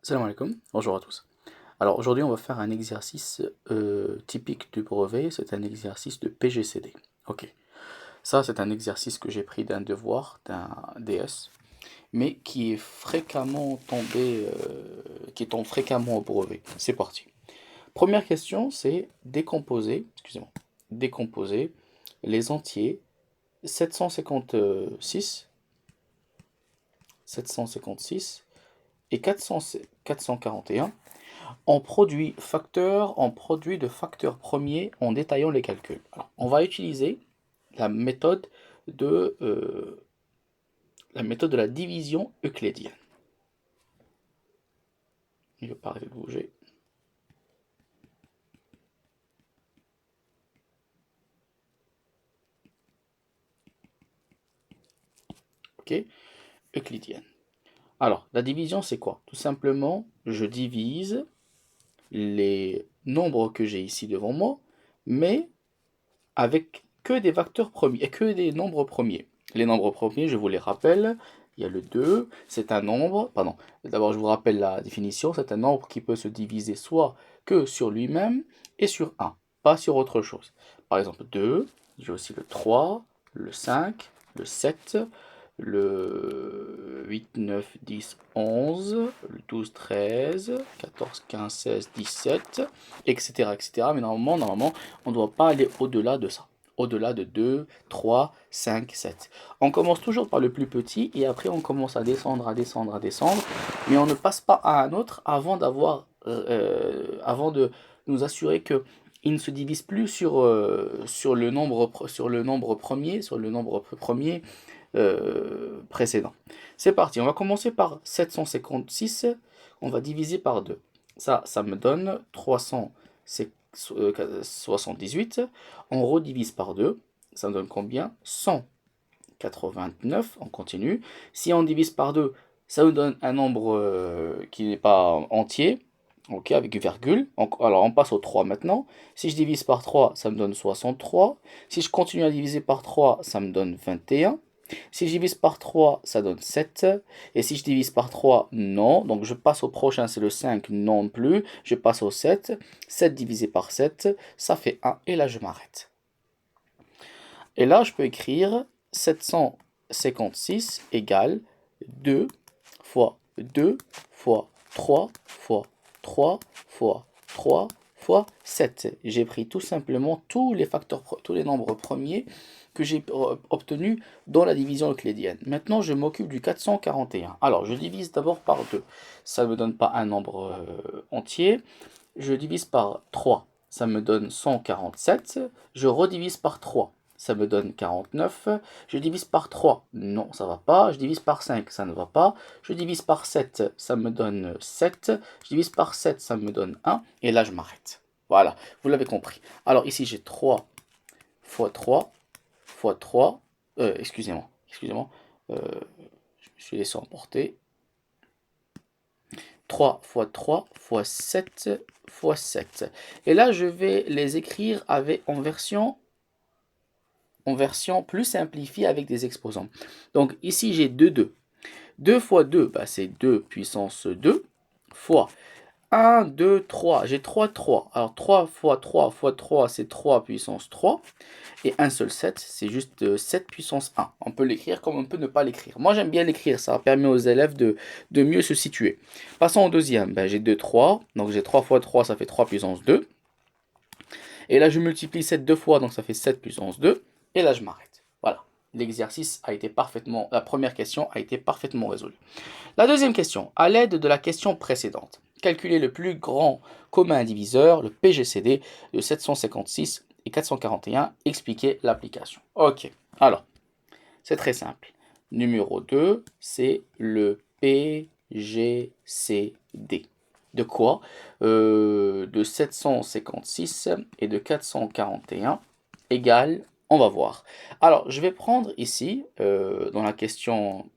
Salam alaikum, bonjour à tous. Alors aujourd'hui on va faire un exercice typique du brevet, c'est un exercice de PGCD. Ok, ça c'est un exercice que j'ai pris d'un devoir, d'un DS, mais qui est fréquemment tombé, qui tombe fréquemment au brevet. C'est parti. Première question, c'est décomposer les entiers 756, 756 et 441 en produit de facteurs premiers en détaillant les calculs. Alors, on va utiliser la méthode de, euh, la méthode de la division euclidienne. Il ne veut pas arrêter de bouger. Ok, euclidienne. Alors, la division, c'est quoi? Tout simplement, je divise les nombres que j'ai ici devant moi, mais avec que des facteurs premiers, et que des nombres premiers. Les nombres premiers, je vous les rappelle, il y a le 2, c'est un nombre, pardon, d'abord je vous rappelle la définition, c'est un nombre qui peut se diviser soit que sur lui-même et sur 1, pas sur autre chose. Par exemple 2, j'ai aussi le 3, le 5, le 7, le 8, 9, 10, 11, le 12, 13, 14, 15, 16, 17, etc. etc. Mais normalement, on ne doit pas aller au-delà de ça. Au-delà de 2, 3, 5, 7. On commence toujours par le plus petit et après on commence à descendre, à descendre, à descendre. Mais on ne passe pas à un autre avant de nous assurer que il ne se divise plus sur le nombre premier précédent. C'est parti, on va commencer par 756, on va diviser par 2. Ça me donne 378. On redivise par 2, ça me donne combien? 189, on continue. Si on divise par 2, ça nous donne un nombre qui n'est pas entier, ok, avec virgule. Alors on passe au 3 maintenant. Si je divise par 3, ça me donne 63. Si je continue à diviser par 3, ça me donne 21. Si je divise par 3, ça donne 7. Et si je divise par 3, non. Donc je passe au prochain, c'est le 5, non plus. Je passe au 7. 7 divisé par 7, ça fait 1. Et là, je m'arrête. Et là, je peux écrire 756 égale 2 fois 2 fois 3 fois 3 fois 3 fois 7. J'ai pris tout simplement tous les nombres premiers que j'ai obtenus dans la division euclidienne. Maintenant, je m'occupe du 441. Alors, je divise d'abord par 2. Ça ne me donne pas un nombre entier. Je divise par 3. Ça me donne 147. Je redivise par 3. Ça me donne 49. Je divise par 3. Non, ça va pas. Je divise par 5. Ça ne va pas. Je divise par 7. Ça me donne 7. Je divise par 7. Ça me donne 1. Et là, je m'arrête. Voilà, vous l'avez compris. Alors ici, j'ai 3 fois 3 fois 3. Excusez-moi. Je me suis laissé emporter. 3 fois 3 fois 7 fois 7. Et là, je vais les écrire en version plus simplifiée avec des exposants. Donc ici, j'ai 2, 2. 2 fois 2, bah, c'est 2 puissance 2 fois 1, 2, 3. J'ai 3, 3. Alors 3 fois 3 fois 3, c'est 3 puissance 3. Et un seul 7, c'est juste 7 puissance 1. On peut l'écrire comme on peut ne pas l'écrire. Moi, j'aime bien l'écrire, ça permet aux élèves de mieux se situer. Passons au deuxième. Ben, j'ai 2, 3. Donc j'ai 3 fois 3, ça fait 3 puissance 2. Et là, je multiplie 7 deux fois, donc ça fait 7 puissance 2. Et là, je m'arrête. Voilà. L'exercice a été parfaitement, la première question a été parfaitement résolue. La deuxième question, à l'aide de la question précédente, calculer le plus grand commun diviseur, le PGCD, de 756 et 441, expliquer l'application. Ok, alors, c'est très simple. Numéro 2, c'est le PGCD. De quoi De 756 et de 441 égale, on va voir. Alors, je vais prendre ici, dans la question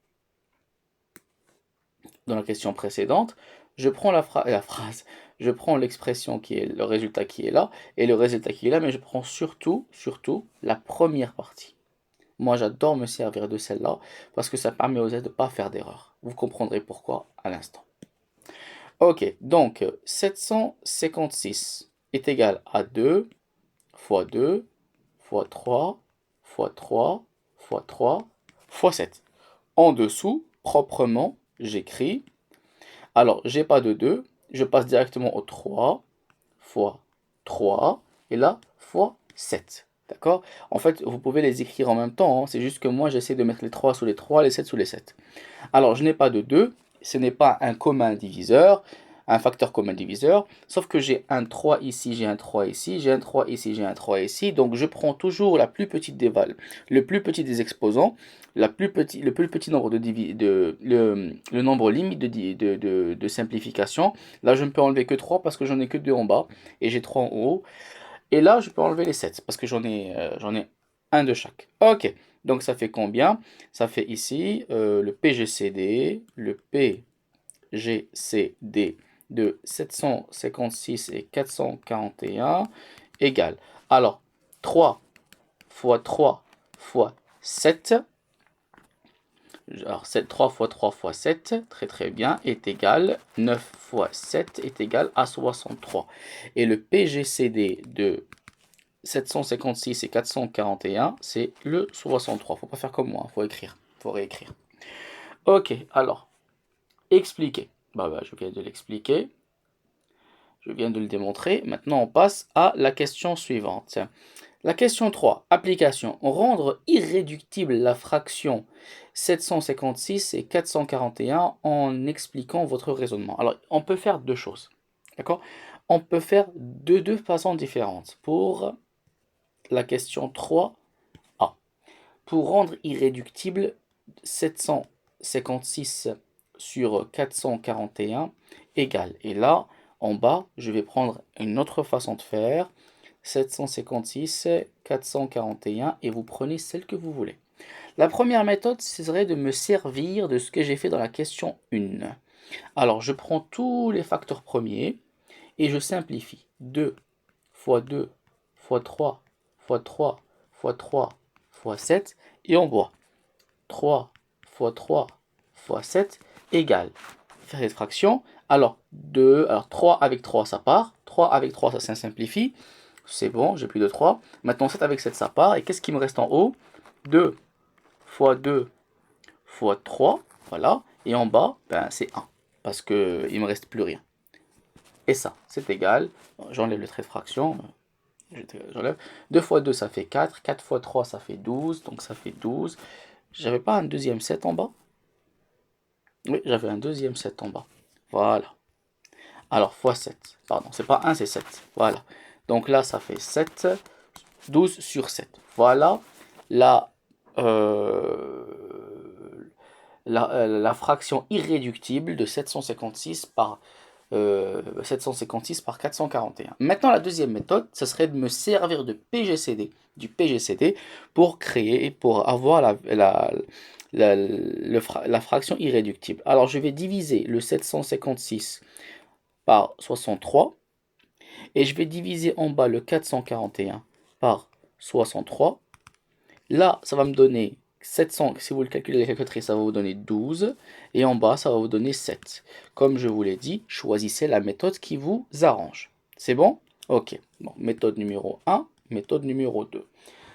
précédente, je prends la phrase, je prends l'expression qui est le résultat qui est là, et le résultat qui est là, mais je prends surtout la première partie. Moi, j'adore me servir de celle-là, parce que ça permet aux élèves de ne pas faire d'erreur. Vous comprendrez pourquoi à l'instant. Ok, donc 756 est égal à 2 fois 2 fois 3 fois 3 fois 3 fois 7. En dessous, proprement, j'écris. Alors, j'ai pas de 2, je passe directement au 3 fois 3 et là, fois 7. D'accord? En fait, vous pouvez les écrire en même temps, hein. C'est juste que moi, j'essaie de mettre les 3 sous les 3, les 7 sous les 7. Alors, je n'ai pas de 2, ce n'est pas un commun diviseur, un facteur commun diviseur, sauf que j'ai un 3 ici, j'ai un 3 ici, j'ai un 3 ici, j'ai un 3 ici, donc je prends toujours la plus petite des valeurs, le plus petit des exposants, le plus petit nombre le nombre limite de simplification. Là, je ne peux enlever que 3 parce que j'en ai que 2 en bas, et j'ai 3 en haut. Et là, je peux enlever les 7 parce que j'en ai un de chaque. Ok, donc ça fait combien? Ça fait ici le PGCD, de 756 et 441 égale. Alors, 3 fois 3 fois 7. Alors, 3 fois 3 fois 7, très très bien, est égal, 9 fois 7 est égal à 63. Et le PGCD de 756 et 441, c'est le 63. Faut pas faire comme moi, faut écrire, faut réécrire. Ok, alors, expliquer. Je viens de l'expliquer, je viens de le démontrer. Maintenant, on passe à la question suivante. La question 3, application. Rendre irréductible la fraction 756 et 441 en expliquant votre raisonnement. Alors, on peut faire deux choses. D'accord? On peut faire de deux façons différentes. Pour la question 3, pour rendre irréductible 756 sur 441 égale. Et là, en bas, je vais prendre une autre façon de faire. 756, 441 et vous prenez celle que vous voulez. La première méthode, ce serait de me servir de ce que j'ai fait dans la question 1. Alors, je prends tous les facteurs premiers et je simplifie. 2 fois 2 fois 3 fois 3 fois 3 fois 7 et on voit 3 fois 3 fois 7 égale. Faire cette fraction. Alors, 3 avec 3 ça part. 3 avec 3 ça simplifie. C'est bon, j'ai plus de 3. Maintenant 7 avec 7 ça part. Et qu'est-ce qui me reste en haut? 2 fois 2 fois 3. Voilà. Et en bas, c'est 1. Parce qu'il ne me reste plus rien. Et ça, c'est égal. J'enlève le trait de fraction. J'enlève. 2 fois 2 ça fait 4. 4 fois 3 ça fait 12. Donc ça fait 12. J'avais pas un deuxième 7 en bas? Oui, j'avais un deuxième 7 en bas. Voilà. Alors, fois 7. Pardon, c'est pas 1, c'est 7. Voilà. Donc là, ça fait 7. 12 sur 7. Voilà la, euh, la fraction irréductible de 756 par 441. Maintenant, la deuxième méthode, ce serait de me servir du PGCD pour créer, pour avoir la fraction irréductible. Alors, je vais diviser le 756 par 63 et je vais diviser en bas le 441 par 63. Là, ça va me donner 700, si vous le calculez avec la calculatrice, ça va vous donner 12. Et en bas, ça va vous donner 7. Comme je vous l'ai dit, choisissez la méthode qui vous arrange. C'est bon? Ok. Bon, méthode numéro 1, méthode numéro 2.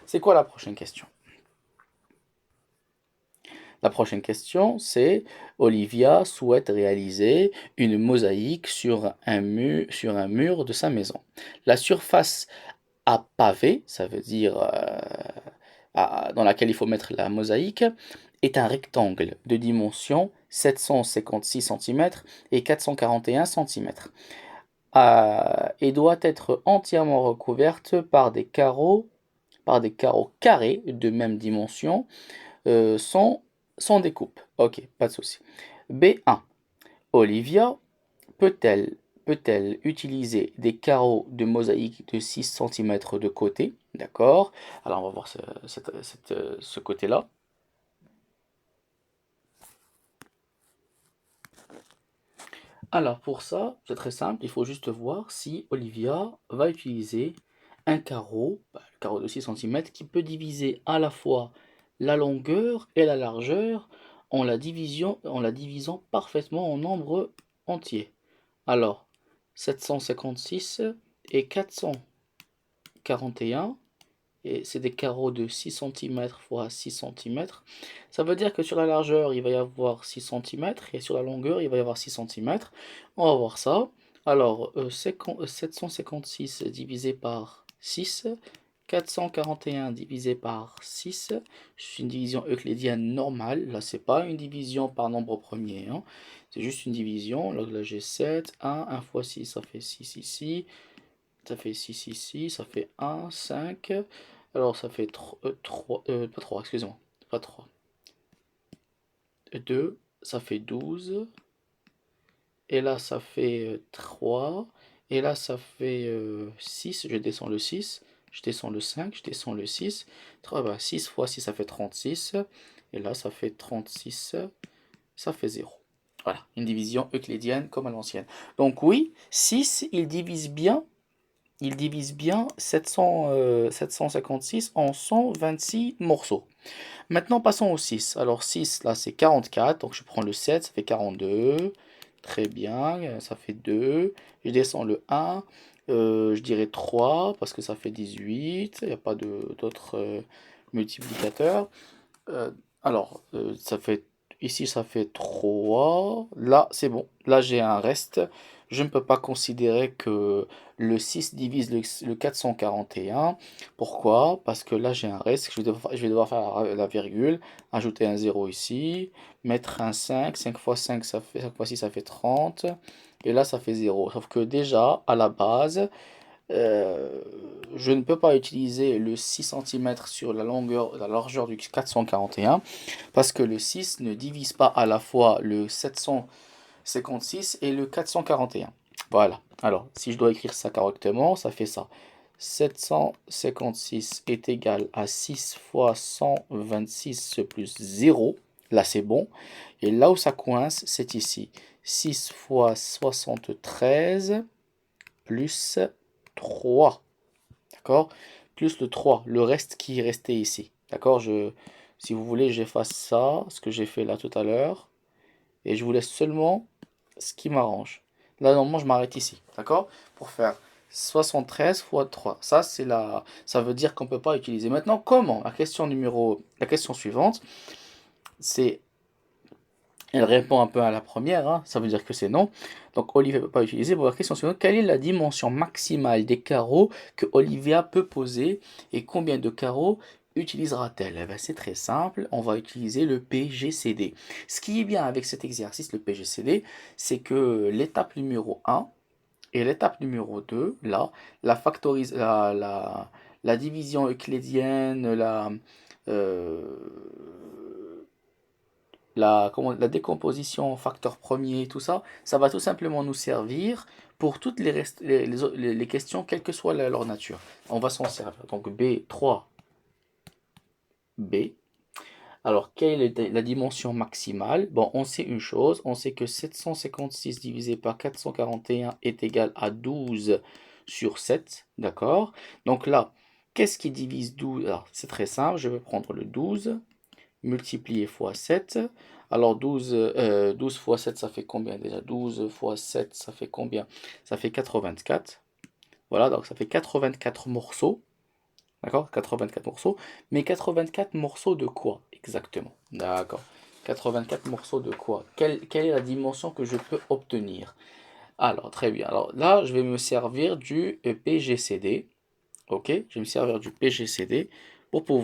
C'est quoi la prochaine question? La prochaine question, c'est Olivia souhaite réaliser une mosaïque sur un mur de sa maison. La surface à pavé, ça veut dire dans laquelle il faut mettre la mosaïque, est un rectangle de dimension 756 cm et 441 cm et doit être entièrement recouverte par des carreaux carrés de même dimension sans découpe. Ok, pas de souci. B1. Olivia peut-elle peut-elle utiliser des carreaux de mosaïque de 6 cm de côté? D'accord. Alors on va voir ce côté-là. Alors pour ça, c'est très simple, il faut juste voir si Olivia va utiliser un carreau, le carreau de 6 cm, qui peut diviser à la fois la longueur et la largeur en la divisant parfaitement en nombres entiers. Alors, 756 et 441, et c'est des carreaux de 6 cm fois 6 cm. Ça veut dire que sur la largeur, il va y avoir 6 cm, et sur la longueur, il va y avoir 6 cm. On va voir ça. Alors, 756 divisé par 6, 441 divisé par 6, c'est une division euclidienne normale. Là, c'est pas une division par nombre premier, hein. C'est juste une division. Là, j'ai 7, 1 fois 6, ça fait 6 ici. Ça fait 6 ici, ça fait 1, 5. Alors, ça fait 3, pas 3, excusez-moi, pas 3. 2, ça fait 12. Et là, ça fait 3. Et là, ça fait 6. Je descends le 6. Je descends le 5. Je descends le 6. 6 fois 6, ça fait 36. Et là, ça fait 36. Ça fait 0. Voilà, une division euclidienne comme à l'ancienne. Donc oui, 6, il divise bien 756 en 126 morceaux. Maintenant, passons au 6. Alors 6, là, c'est 44. Donc je prends le 7, ça fait 42. Très bien, ça fait 2. Je descends le 1. Je dirais 3 parce que ça fait 18. Il n'y a pas d'autres multiplicateurs. Euh, ça fait ici, ça fait 3. Là, c'est bon. Là, j'ai un reste. Je ne peux pas considérer que le 6 divise le 441. Pourquoi? Parce que là, j'ai un reste. Je vais devoir faire la virgule, ajouter un 0 ici, mettre un 5. 5 fois 5, ça fait, 5 fois 6, ça fait 30. Et là, ça fait 0. Sauf que déjà, à la base, euh, je ne peux pas utiliser le 6 cm sur la largeur du 441 parce que le 6 ne divise pas à la fois le 756 et le 441. Voilà. Alors, si je dois écrire ça correctement, ça fait ça. 756 est égal à 6 fois 126 plus 0. Là, c'est bon. Et là où ça coince, c'est ici. 6 fois 73 plus 3. D'accord? Plus le 3, le reste qui est resté ici. D'accord? Si vous voulez, j'efface ça, ce que j'ai fait là tout à l'heure. Et je vous laisse seulement ce qui m'arrange. Là, normalement, je m'arrête ici. D'accord? Pour faire 73 fois 3. Ça veut dire qu'on ne peut pas utiliser. Maintenant, comment? La question suivante, c'est elle répond un peu à la première, hein, ça veut dire que c'est non. Donc Olivia ne peut pas utiliser. Pour la question suivante, quelle est la dimension maximale des carreaux que Olivia peut poser et combien de carreaux utilisera-t-elle? Eh ben, c'est très simple, on va utiliser le PGCD. Ce qui est bien avec cet exercice, le PGCD, c'est que l'étape numéro 1 et l'étape numéro 2, là, la division euclidienne, euh, la décomposition en facteurs premiers, tout ça, ça va tout simplement nous servir pour toutes les questions, quelle que soit leur nature. On va s'en servir. Donc B3, B. Alors, quelle est la dimension maximale? Bon, on sait une chose, on sait que 756 divisé par 441 est égal à 12 sur 7, d'accord? Donc là, qu'est-ce qui divise 12? Alors, c'est très simple, je vais prendre le 12, multiplié fois 7. Alors 12 fois 7, ça fait combien déjà? 12 fois 7, ça fait combien? Ça fait 84. Voilà, donc ça fait 84 morceaux. D'accord? 84 morceaux. Mais 84 morceaux de quoi exactement? D'accord. 84 morceaux de quoi? Quelle est la dimension que je peux obtenir? Alors, très bien. Alors là, je vais me servir du PGCD. Ok? Je vais me servir du PGCD pour pouvoir